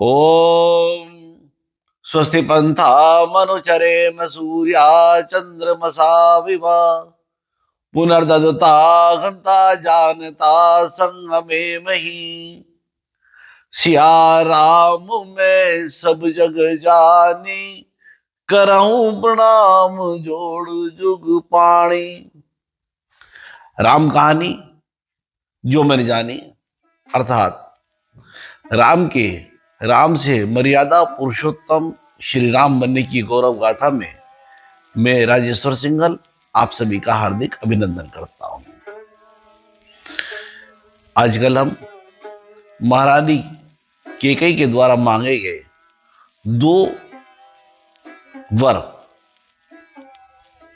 ओम स्वस्ति पंथा मनुचरेम सूर्या चंद्रमसा विवा पुनर्दत्ता घंटा जानता संगमे मही सिया राम मैं सब जग जानी करहूं प्रणाम जोड़ जुग पाणी। राम कहानी जो मैंने जानी अर्थात राम से मर्यादा पुरुषोत्तम श्री राम बनने की गौरव गाथा में मैं राजेश्वर सिंघल आप सभी का हार्दिक अभिनंदन करता हूं। आजकल हम महारानी कैकेयी के द्वारा मांगे गए दो वर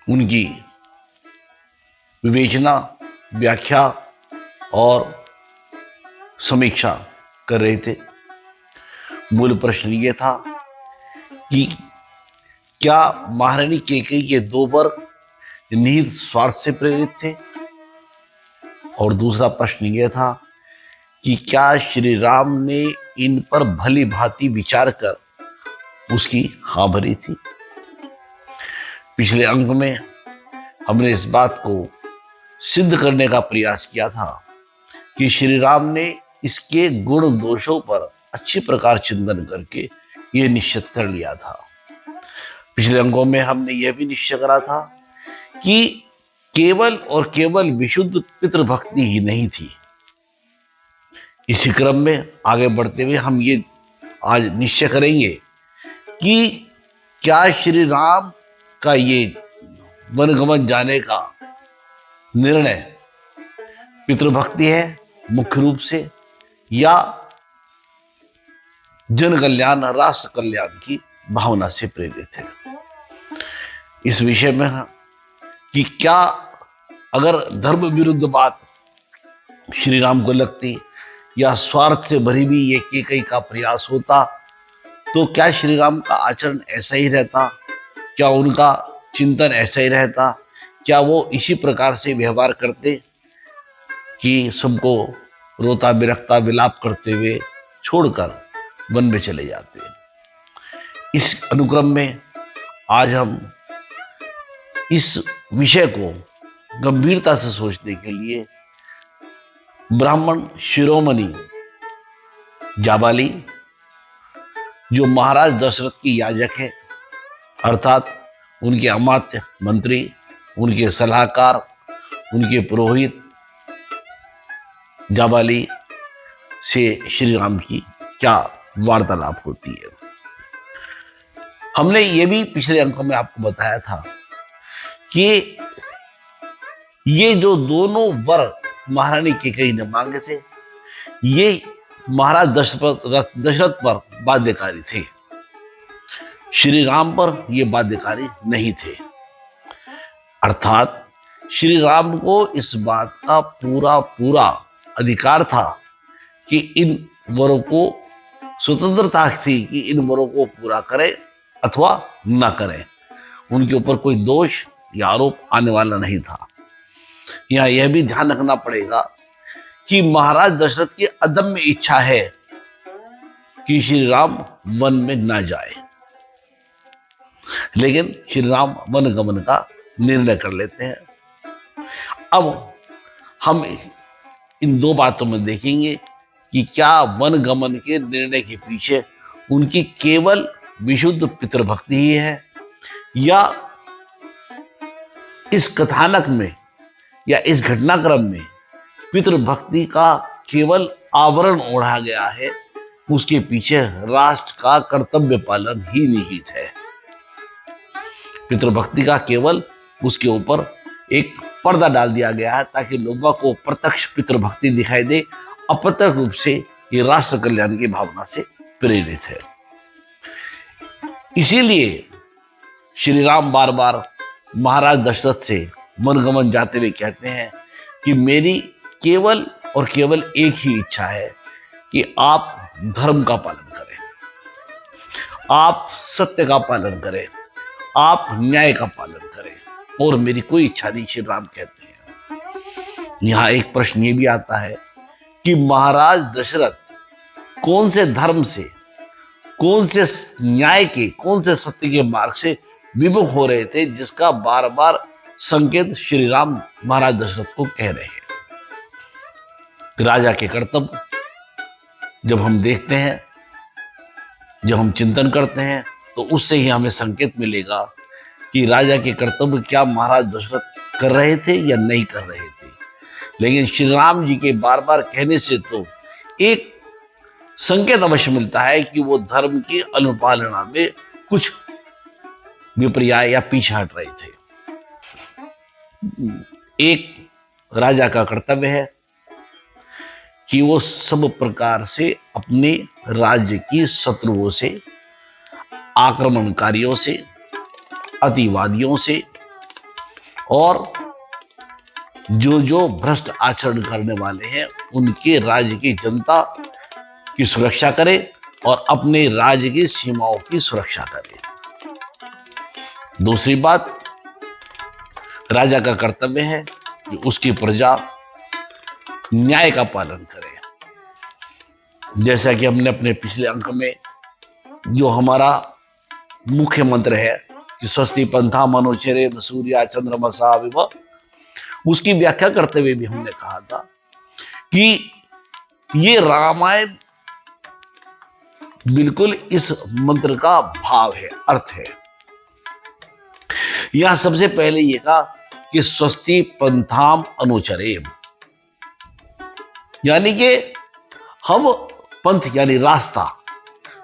उनकी विवेचना, व्याख्या और समीक्षा कर रहे थे। मूल प्रश्न ये था कि क्या महारानी कैकेयी के दो वर निहित स्वार्थ से प्रेरित थे, और दूसरा प्रश्न यह था कि क्या श्री राम ने इन पर भली भांति विचार कर उसकी हाँ भरी थी। पिछले अंक में हमने इस बात को सिद्ध करने का प्रयास किया था कि श्री राम ने इसके गुण दोषों पर अच्छी प्रकार चिंतन करके यह निश्चित कर लिया था। पिछले अंकों में हमने यह भी निश्चय करा था कि केवल और केवल विशुद्ध पितृभक्ति ही नहीं थी। इसी क्रम में आगे बढ़ते हुए हम ये आज निश्चय करेंगे कि क्या श्री राम का ये वनगमन जाने का निर्णय पितृभक्ति है मुख्य रूप से, या जन कल्याण, राष्ट्र कल्याण की भावना से प्रेरित है। इस विषय में कि क्या अगर धर्म विरुद्ध बात श्री राम को लगती या स्वार्थ से भरी भी ये कैकेयी का प्रयास होता, तो क्या श्री राम का आचरण ऐसा ही रहता, क्या उनका चिंतन ऐसा ही रहता, क्या वो इसी प्रकार से व्यवहार करते कि सबको रोता बिरखता विलाप करते हुए छोड़कर वन में चले जाते। इस अनुक्रम में आज हम इस विषय को गंभीरता से सोचने के लिए ब्राह्मण शिरोमणि जाबाली, जो महाराज दशरथ की याजक है, अर्थात उनके अमात्य मंत्री, उनके सलाहकार, उनके पुरोहित जाबाली से श्री राम की क्या वार्तालाप होती है। हमने ये भी पिछले अंकों में आपको बताया था कि ये जो दोनों वर महारानी कैकेयी ने मांगे थे, ये महाराज दशरथ पर बाध्यकारी थे, श्री राम पर ये बाध्यकारी नहीं थे। अर्थात श्री राम को इस बात का पूरा पूरा अधिकार था कि इन वरों को स्वतंत्रता थी कि इन वरों को पूरा करें अथवा न करें। उनके ऊपर कोई दोष या आरोप आने वाला नहीं था। यहाँ यह भी ध्यान रखना पड़ेगा कि महाराज दशरथ की अदम्य इच्छा है कि श्री राम वन में न जाए, लेकिन श्री राम वन गमन का निर्णय कर लेते हैं। अब हम इन दो बातों में देखेंगे कि क्या वन गमन के निर्णय के पीछे उनकी केवल विशुद्ध पितृभक्ति ही है, या इस कथानक में या इस घटनाक्रम में पितृभक्ति का केवल आवरण ओढ़ा गया है, उसके पीछे राष्ट्र का कर्तव्य पालन ही निहित है। पितृभक्ति का केवल उसके ऊपर एक पर्दा डाल दिया गया है ताकि लोगों को प्रत्यक्ष पितृभक्ति दिखाई दे, अप्रत्यक्ष रूप से ये राष्ट्र कल्याण की भावना से प्रेरित है। इसीलिए श्री राम बार बार महाराज दशरथ से वनगमन जाते हुए कहते हैं कि मेरी केवल और केवल एक ही इच्छा है कि आप धर्म का पालन करें, आप सत्य का पालन करें, आप न्याय का पालन करें, और मेरी कोई इच्छा नहीं, श्री राम कहते हैं। यहां एक प्रश्न ये भी आता है कि महाराज दशरथ कौन से धर्म से कौन से न्याय के, कौन से सत्य के मार्ग से विमुख हो रहे थे, जिसका बार बार संकेत श्री राम महाराज दशरथ को कह रहे हैं। राजा के कर्तव्य जब हम देखते हैं, जब हम चिंतन करते हैं, तो उससे ही हमें संकेत मिलेगा कि राजा के कर्तव्य क्या महाराज दशरथ कर रहे थे या नहीं कर रहे थे। लेकिन श्री राम जी के बार बार कहने से तो एक संकेत अवश्य मिलता है कि वो धर्म की अनुपालना में कुछ विपर्याय या पीछे हट रहे थे। एक राजा का कर्तव्य है कि वो सब प्रकार से अपने राज्य की शत्रुओं से, आक्रमणकारियों से, अतिवादियों से और जो भ्रष्ट आचरण करने वाले हैं उनके राज्य की जनता की सुरक्षा करे और अपने राज्य की सीमाओं की सुरक्षा करे। दूसरी बात, राजा का कर्तव्य है कि उसकी प्रजा न्याय का पालन करे। जैसा कि हमने अपने पिछले अंक में जो हमारा मुख्य मंत्र है कि स्वस्ति पंथा मनोचरे सूर्या चंद्रमसा विभ, उसकी व्याख्या करते हुए भी हमने कहा था कि ये रामायण बिल्कुल इस मंत्र का भाव है, अर्थ है। यहां सबसे पहले ये कहा कि स्वस्ति पंथाम अनुचरेम, यानी कि हम पंथ यानी रास्ता,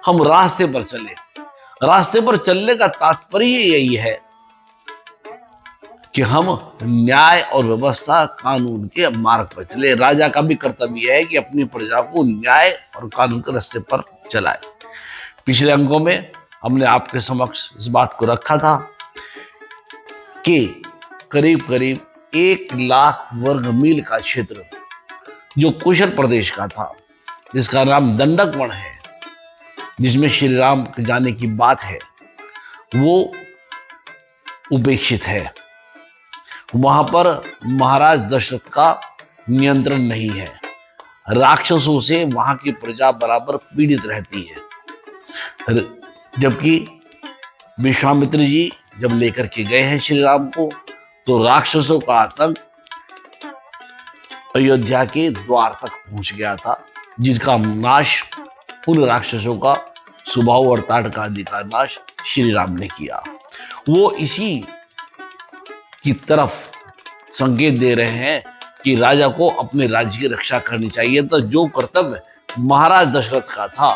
हम रास्ते पर चले। रास्ते पर चलने का तात्पर्य यही है कि हम न्याय और व्यवस्था, कानून के मार्ग पर चले। राजा का भी कर्तव्य है कि अपनी प्रजा को न्याय और कानून के रास्ते पर चलाए। पिछले अंकों में हमने आपके समक्ष इस बात को रखा था कि करीब करीब 1 लाख वर्ग मील का क्षेत्र जो कुशल प्रदेश का था, जिसका नाम दंडक वन है, जिसमें श्री राम के जाने की बात है, वो उपेक्षित है। वहां पर महाराज दशरथ का नियंत्रण नहीं है। राक्षसों से वहां की प्रजा बराबर पीड़ित रहती है। जबकि विश्वामित्र जी जब लेकर के गए हैं श्री राम को, तो राक्षसों का आतंक अयोध्या के द्वार तक पहुंच गया था, जिनका नाश, उन राक्षसों का सुबाहु और ताड़का आदि का नाश श्री राम ने किया। वो इसी की तरफ संकेत दे रहे हैं कि राजा को अपने राज्य की रक्षा करनी चाहिए। तो जो कर्तव्य महाराज दशरथ का था,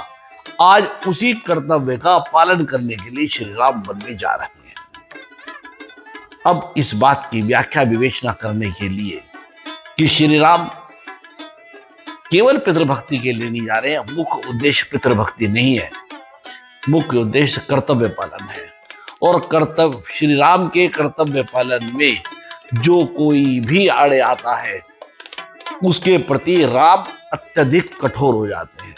आज उसी कर्तव्य का पालन करने के लिए श्री राम वन में जा रहे हैं। अब इस बात की व्याख्या विवेचना करने के लिए कि श्री राम केवल पितृभक्ति के लिए नहीं जा रहे हैं, मुख्य उद्देश्य पितृभक्ति नहीं है, मुख्य उद्देश्य कर्तव्य पालन है। और कर्तव्य, श्री राम के कर्तव्य पालन में जो कोई भी आड़े आता है, उसके प्रति राम अत्यधिक कठोर हो जाते हैं।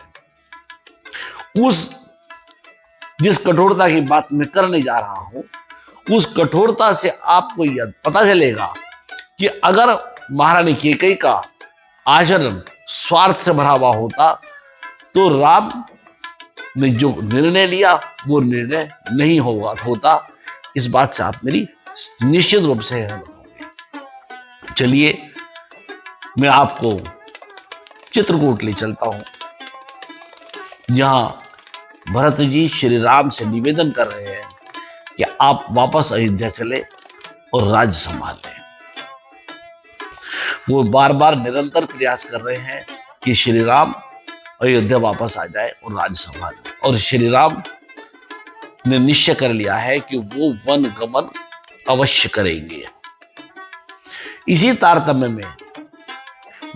जिस कठोरता की बात मैं करने जा रहा हूं, उस कठोरता से आपको यह पता चलेगा कि अगर महारानी कैकेयी का आचरण स्वार्थ से भरा हुआ होता, तो राम ने जो निर्णय लिया वो निर्णय नहीं होता। इस बात से आप मेरी निश्चित रूप से सहमत होंगे। चलिए मैं आपको चित्रकूट ले चलता हूं, जहां भरत जी श्री राम से निवेदन कर रहे हैं कि आप वापस अयोध्या चले और राज्य संभाल लें। वो बार बार निरंतर प्रयास कर रहे हैं कि श्री राम अयोध्या वापस आ जाए और राज्य संभाले। और श्री राम ने निश्चय कर लिया है कि वो वन गमन अवश्य करेंगे। इसी तारतम्य में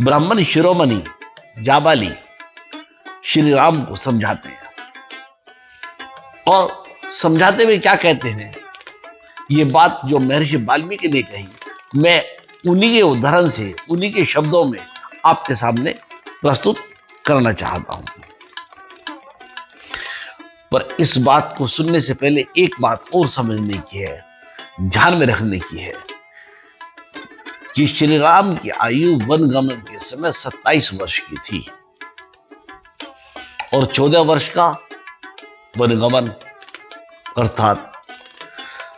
ब्राह्मण शिरोमणि जाबाली श्री राम को समझाते हैं, और समझाते हुए क्या कहते हैं, ये बात जो महर्षि वाल्मीकि ने कही, मैं उन्हीं के उदाहरण से, उन्हीं के शब्दों में आपके सामने प्रस्तुत करना चाहता हूं। पर इस बात को सुनने से पहले एक बात और समझने की है, ध्यान में रखने की है कि श्री राम की आयु वनगमन के समय 27 वर्ष की थी और 14 वर्ष का वनगमन अर्थात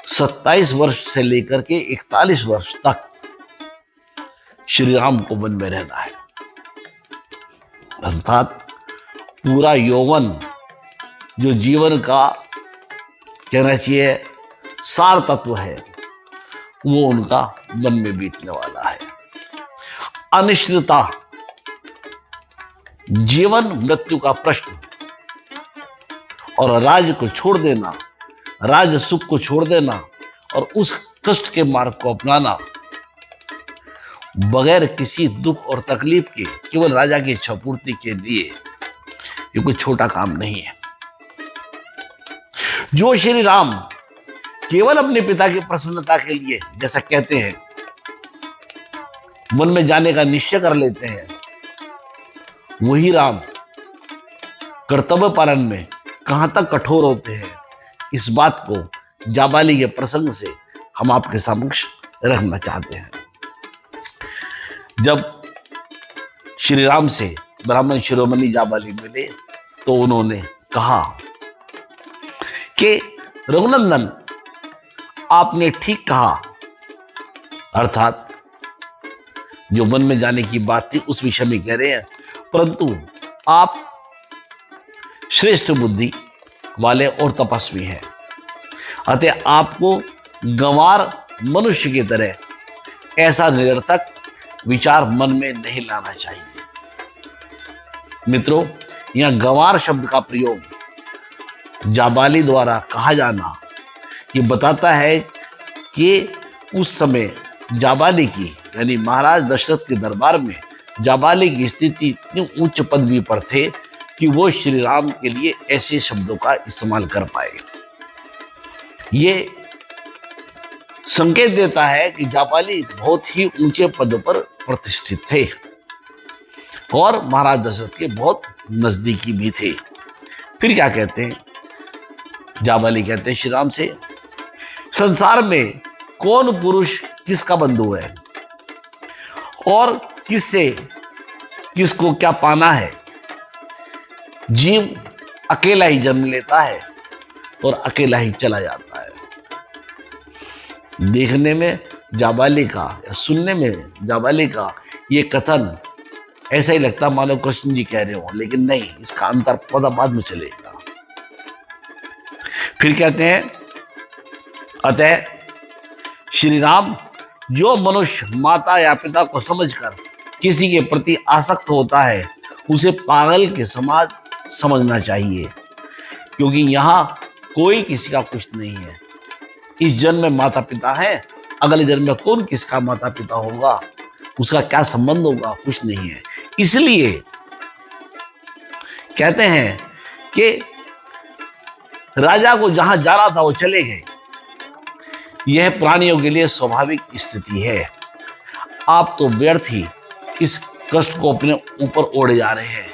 27 वर्ष से लेकर के 41 वर्ष तक श्री राम को वन में रहना है। अर्थात पूरा यौवन जो जीवन का कहना चाहिए सार तत्व है, वो उनका वन में बीतने वाला है। अनिश्चितता, जीवन मृत्यु का प्रश्न और राज्य को छोड़ देना, राज्य सुख को छोड़ देना और उस कष्ट के मार्ग को अपनाना बगैर किसी दुख और तकलीफ के, केवल राजा की इच्छा पूर्ति के लिए, ये कोई छोटा काम नहीं है। जो श्री राम केवल अपने पिता की प्रसन्नता के लिए, जैसा कहते हैं, वन में जाने का निश्चय कर लेते हैं, वही राम कर्तव्य पालन में कहां तक कठोर होते हैं, इस बात को जाबाली के प्रसंग से हम आपके समक्ष रखना चाहते हैं। जब श्री राम से ब्राह्मण शिरोमणि जाबाली मिले तो उन्होंने कहा कि रघुनंदन, आपने ठीक कहा, अर्थात जो वन में जाने की बात थी उस विषय में कह रहे हैं, परंतु आप श्रेष्ठ बुद्धि वाले और तपस्वी हैं, अतः आपको गंवार मनुष्य की तरह ऐसा निरर्थक विचार मन में नहीं लाना चाहिए। मित्रों, यहां गंवार शब्द का प्रयोग जाबाली द्वारा कहा जाना ये बताता है कि उस समय जाबाली की, यानी महाराज दशरथ के दरबार में जाबाली की स्थिति इतनी उच्च पदवी पर थे कि वो श्री राम के लिए ऐसे शब्दों का इस्तेमाल कर पाए। ये संकेत देता है कि जाबाली बहुत ही ऊंचे पद पर प्रतिष्ठित थे और महाराज दशरथ के बहुत नजदीकी भी थे। फिर क्या कहते हैं, जाबाली कहते हैं श्री राम से, संसार में कौन पुरुष किसका बंधु है और किससे किसको क्या पाना है। जीव अकेला ही जन्म लेता है और अकेला ही चला जाता है। देखने में जाबाली का या सुनने में जाबाली का ये कथन ऐसा ही लगता मानो कृष्ण जी कह रहे हो, लेकिन नहीं, इसका अंतर पता बाद में चलेगा। फिर कहते हैं, अतः श्री राम, जो मनुष्य माता या पिता को समझकर किसी के प्रति आसक्त होता है उसे पागल के समान समझना चाहिए, क्योंकि यहां कोई किसी का कुछ नहीं है। इस जन्म में माता पिता है, अगले जन्म में कौन किसका माता पिता होगा, उसका क्या संबंध होगा, कुछ नहीं है। इसलिए कहते हैं कि राजा को जहां जाना था वो चले गए। यह प्राणियों के लिए स्वाभाविक स्थिति है। आप तो व्यर्थ ही इस कष्ट को अपने ऊपर ओढ़े जा रहे हैं।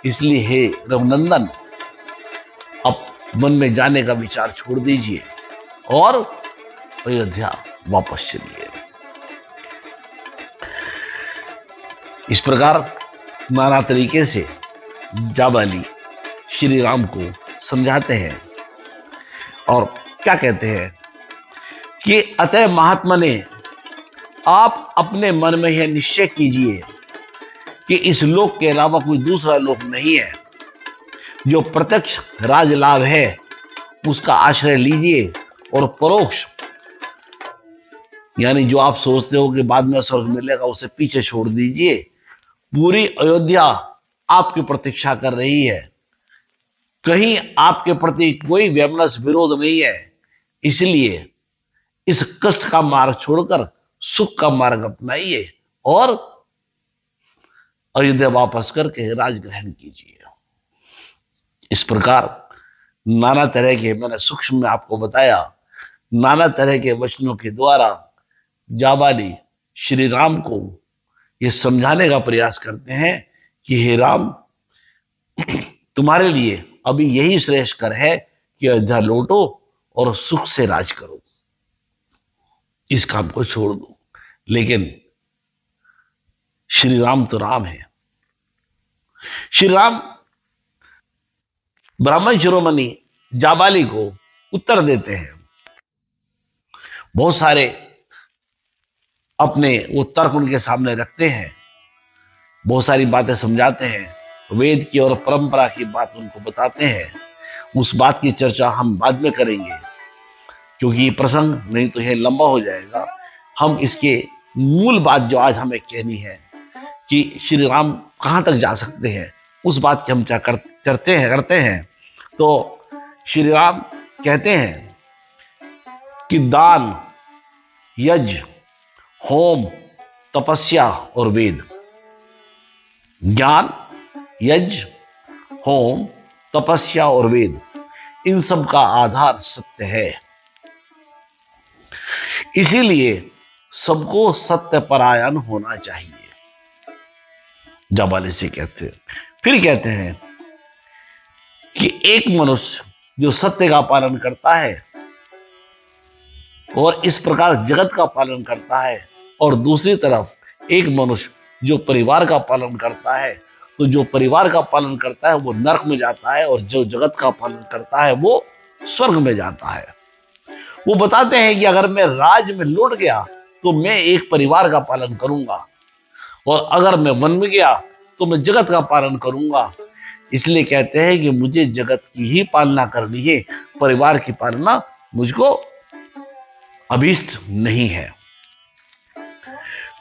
इसलिए हे रघुनंदन, अब मन में जाने का विचार छोड़ दीजिए और अयोध्या वापस चलिए। इस प्रकार नाना तरीके से जाबाली श्री राम को समझाते हैं और क्या कहते हैं कि अतः महात्मा ने, आप अपने मन में यह निश्चय कीजिए कि इस लोक के अलावा कोई दूसरा लोक नहीं है। जो प्रत्यक्ष राज लाभ है उसका आश्रय लीजिए और परोक्ष, यानी जो आप सोचते हो कि बाद में स्वर्ग मिलेगा, उसे पीछे छोड़ दीजिए। पूरी अयोध्या आपकी प्रतीक्षा कर रही है, कहीं आपके प्रति कोई वैमनस्य विरोध नहीं है। इसलिए इस कष्ट का मार्ग छोड़कर सुख का मार्ग अपनाइए और अयोध्या वापस करके राज ग्रहण कीजिए। इस प्रकार नाना तरह के, मैंने सूक्ष्म में आपको बताया, नाना तरह के वचनों के द्वारा जाबाली श्री राम को यह समझाने का प्रयास करते हैं कि हे राम, तुम्हारे लिए अभी यही श्रेष्ठकर है कि अयोध्या लौटो और सुख से राज करो, इस काम को छोड़ दो। लेकिन श्री राम तो राम है। श्री राम ब्राह्मण शिरोमणि जाबाली को उत्तर देते हैं। बहुत सारे अपने वो तर्क उनके सामने रखते हैं, बहुत सारी बातें समझाते हैं, वेद की और परंपरा की बात उनको बताते हैं। उस बात की चर्चा हम बाद में करेंगे, क्योंकि ये प्रसंग नहीं तो यह लंबा हो जाएगा। हम इसके मूल बात जो आज हमें कहनी है कि श्री राम कहाँ तक जा सकते हैं, उस बात की हम करते हैं। तो श्री राम कहते हैं कि दान, यज्ञ, होम, तपस्या और वेद, ज्ञान, यज्ञ, होम, तपस्या और वेद, इन सब का आधार सत्य है। इसीलिए सबको सत्य परायण होना चाहिए, जाबाली से कहते हैं। फिर कहते हैं कि एक मनुष्य जो सत्य का पालन करता है और इस प्रकार जगत का पालन करता है, और दूसरी तरफ एक मनुष्य जो परिवार का पालन करता है, तो जो परिवार का पालन करता है वो नरक में जाता है, और जो जगत का पालन करता है वो स्वर्ग में जाता है। वो बताते हैं कि अगर मैं राज में लौट गया तो मैं एक परिवार का पालन करूंगा, और अगर मैं वन में गया तो मैं जगत का पालन करूंगा। इसलिए कहते हैं कि मुझे जगत की ही पालना करनी है, परिवार की पालना मुझको अभीष्ट नहीं है।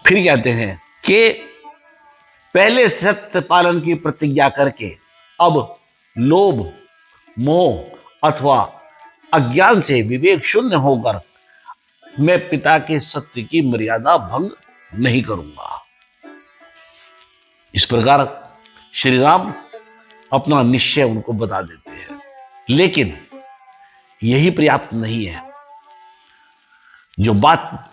फिर कहते हैं कि पहले सत्य पालन की प्रतिज्ञा करके अब लोभ, मोह अथवा अज्ञान से विवेक शून्य होकर मैं पिता के सत्य की मर्यादा भंग नहीं करूंगा। इस प्रकार श्री राम अपना निश्चय उनको बता देते हैं। लेकिन यही पर्याप्त नहीं है। जो बात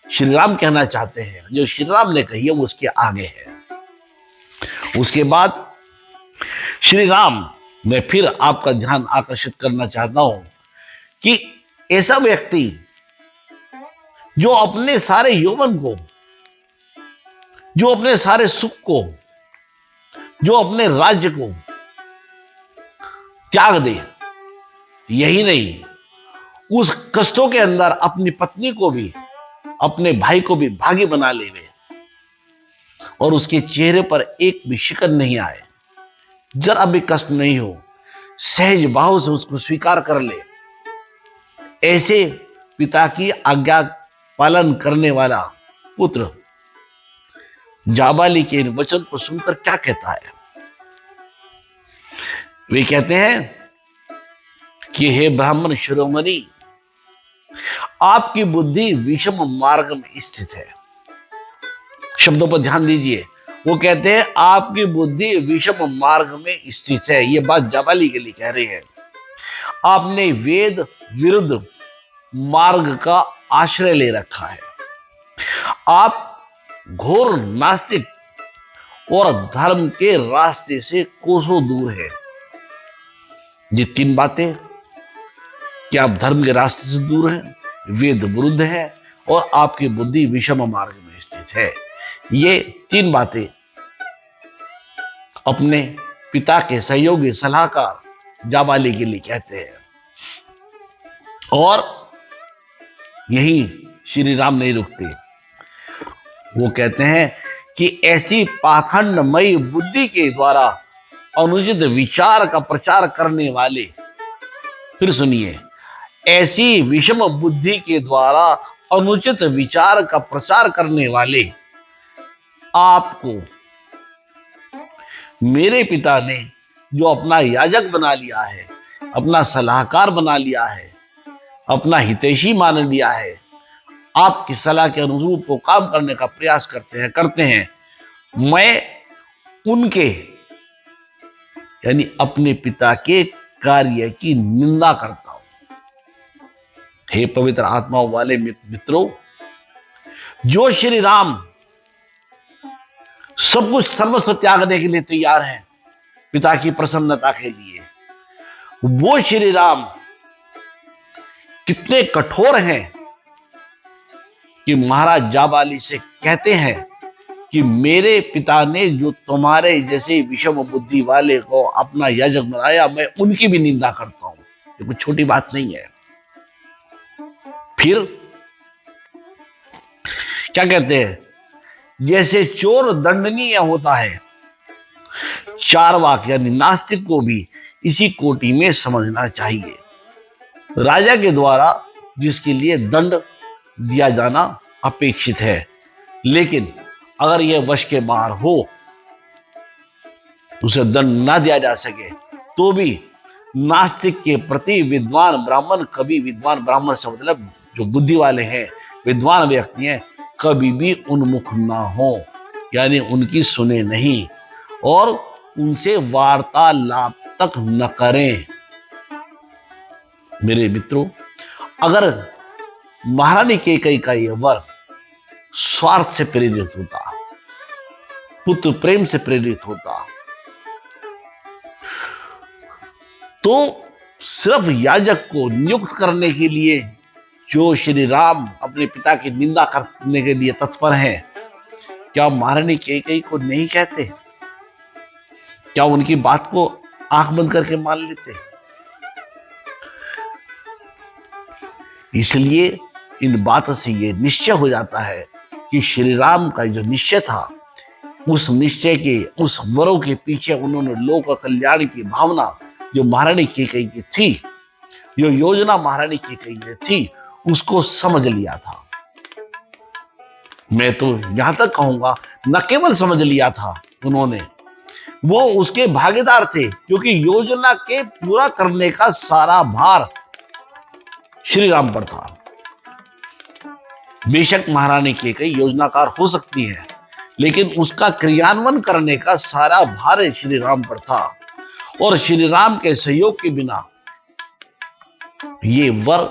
श्री राम कहना चाहते हैं, जो श्री राम ने कही है, वो उसके आगे है। उसके बाद श्री राम, मैं फिर आपका ध्यान आकर्षित करना चाहता हूं कि ऐसा व्यक्ति जो अपने सारे यौवन को, जो अपने सारे सुख को, जो अपने राज्य को त्याग दे, यही नहीं, उस कष्टों के अंदर अपनी पत्नी को भी, अपने भाई को भी भागी बना लेवे, और उसके चेहरे पर एक भी शिकन नहीं आए, जरा भी कष्ट नहीं हो, सहज भाव से उसको स्वीकार कर ले। ऐसे पिता की आज्ञा पालन करने वाला पुत्र जाबाली के इन वचन को सुनकर क्या कहता है? वे कहते हैं कि हे ब्राह्मण शिरोमणि, आपकी बुद्धि विषम मार्ग में स्थित है। शब्दों पर ध्यान दीजिए। वो कहते हैं आपकी बुद्धि विषम मार्ग में स्थित है। ये बात जाबाली के लिए कह रहे हैं। आपने वेद विरुद्ध मार्ग का आश्रय ले रखा है। आप घोर नास्तिक और धर्म के रास्ते से कोसों दूर है। ये तीन बातें कि आप धर्म के रास्ते से दूर हैं, वेद विरुद्ध है, और आपकी बुद्धि विषम मार्ग में स्थित है। ये तीन बातें अपने पिता के सहयोगी सलाहकार जाबाली के लिए कहते हैं। और यही श्री राम नहीं रुकते। वो कहते हैं कि ऐसी पाखंडमयी बुद्धि के द्वारा अनुचित विचार का प्रचार करने वाले, फिर सुनिए, ऐसी विषम बुद्धि के द्वारा अनुचित विचार का प्रचार करने वाले आपको मेरे पिता ने जो अपना याजक बना लिया है, अपना सलाहकार बना लिया है, अपना हितैषी मान लिया है, आपकी सलाह के अनुरूप वो काम करने का प्रयास करते हैं, मैं उनके यानी अपने पिता के कार्य की निंदा करता हूं। हे पवित्र आत्माओं वाले मित्रों, जो श्री राम सब कुछ सर्वस्व त्यागने के लिए तैयार है पिता की प्रसन्नता के लिए, वो श्री राम कितने कठोर हैं कि महाराज जाबाली से कहते हैं कि मेरे पिता ने जो तुम्हारे जैसे विषम बुद्धि वाले को अपना याजक बनाया, मैं उनकी भी निंदा करता हूं। ये कुछ छोटी बात नहीं है। फिर क्या कहते हैं, जैसे चोर दंडनीय होता है, चार्वाक यानी नास्तिक को भी इसी कोटि में समझना चाहिए। राजा के द्वारा जिसके लिए दंड दिया जाना अपेक्षित है, लेकिन अगर यह वश के बाहर हो, उसे दंड ना दिया जा सके, तो भी नास्तिक के प्रति विद्वान ब्राह्मण कभी, विद्वान ब्राह्मण से मतलब जो बुद्धि वाले हैं, विद्वान व्यक्ति हैं, कभी भी उन्मुख ना हो, यानी उनकी सुने नहीं और उनसे वार्तालाप तक न करें। मेरे मित्रों, अगर महारानी कैकेयी का यह वर स्वार्थ से प्रेरित होता, पुत्र प्रेम से प्रेरित होता, तो सिर्फ याजक को नियुक्त करने के लिए जो श्री राम अपने पिता की निंदा करने के लिए तत्पर हैं, क्या महारानी कैकेयी को नहीं कहते? क्या उनकी बात को आंख बंद करके मान लेते? इसलिए इन बातों से यह निश्चय हो जाता है कि श्री राम का जो निश्चय था, उस निश्चय के, उस वरों के पीछे उन्होंने लोक कल्याण की भावना जो महारानी कैकेयी की थी, जो योजना महारानी कैकेयी ने थी, उसको समझ लिया था। मैं तो यहां तक कहूंगा, न केवल समझ लिया था उन्होंने, वो उसके भागीदार थे, क्योंकि योजना के पूरा करने का सारा भार श्री राम पर था। बेशक महारानी कैकेयी योजनाकार हो सकती है, लेकिन उसका क्रियान्वयन करने का सारा भार श्री राम पर था, और श्री राम के सहयोग के बिना ये वर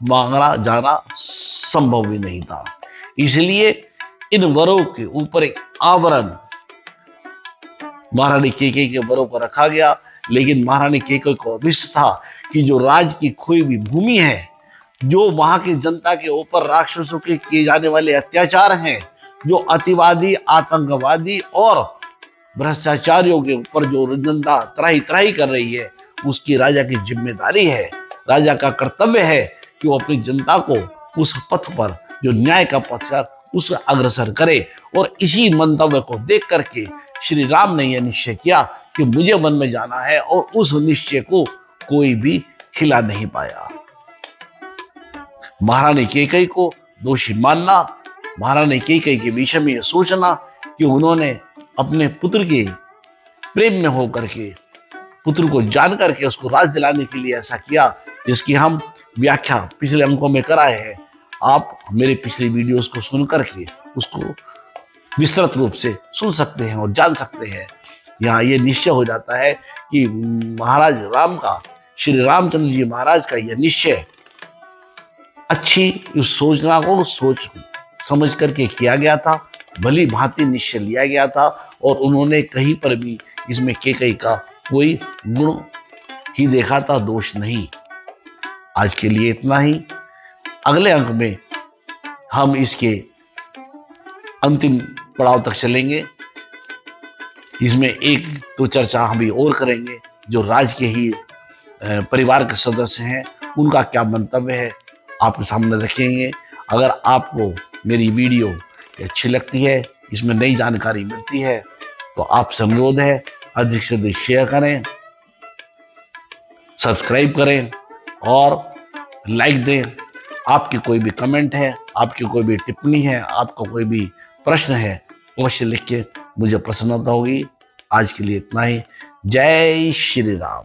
मांगा जाना संभव ही नहीं था। इसलिए इन वरों के ऊपर एक आवरण महारानी कैकेयी के वरों पर रखा गया, लेकिन महारानी कैकेयी को अभिष्ट था कि जो राज की खोई हुई भूमि है, जो वहां की जनता के ऊपर राक्षसों के किए जाने वाले अत्याचार हैं, जो अतिवादी, आतंकवादी और भ्रष्टाचारियों के ऊपर जो जनता त्राही त्राही कर रही है, उसकी राजा की जिम्मेदारी है, राजा का कर्तव्य है कि वो अपनी जनता को उस पथ पर, जो न्याय का पथ पर, उस अग्रसर करे। और इसी मंतव्य को देख करके श्री राम ने यह निश्चय किया कि मुझे वन में जाना है, और उस निश्चय को कोई भी हिला नहीं पाया। महारानी कैकेयी को दोषी मानना, महारानी कैकेयी के विषय में यह सोचना कि उन्होंने अपने पुत्र के प्रेम में होकर के, पुत्र को जान करके उसको राज दिलाने के लिए ऐसा किया, जिसकी हम व्याख्या पिछले अंकों में कराए हैं। आप मेरे पिछले वीडियोस को सुन करके उसको विस्तृत रूप से सुन सकते हैं और जान सकते हैं। यहाँ ये निश्चय हो जाता है कि महाराज राम का, श्री रामचंद्र जी महाराज का यह निश्चय अच्छी उस सोचना को सोच समझ करके किया गया था, भली भांति निश्चय लिया गया था, और उन्होंने कहीं पर भी इसमें कैकेयी का कोई गुण ही देखा था, दोष नहीं। आज के लिए इतना ही। अगले अंक में हम इसके अंतिम पड़ाव तक चलेंगे। इसमें एक तो चर्चा हम भी और करेंगे, जो राज के ही परिवार के सदस्य हैं, उनका क्या मंतव्य है, आपके सामने रखेंगे। अगर आपको मेरी वीडियो अच्छी लगती है, इसमें नई जानकारी मिलती है, तो आपसे अनुरोध है अधिक से अधिक शेयर करें, सब्सक्राइब करें और लाइक दें। आपकी कोई भी कमेंट है, आपकी कोई भी टिप्पणी है, आपका कोई भी प्रश्न है, अवश्य लिख के मुझे प्रसन्नता होगी। आज के लिए इतना ही। जय श्री राम।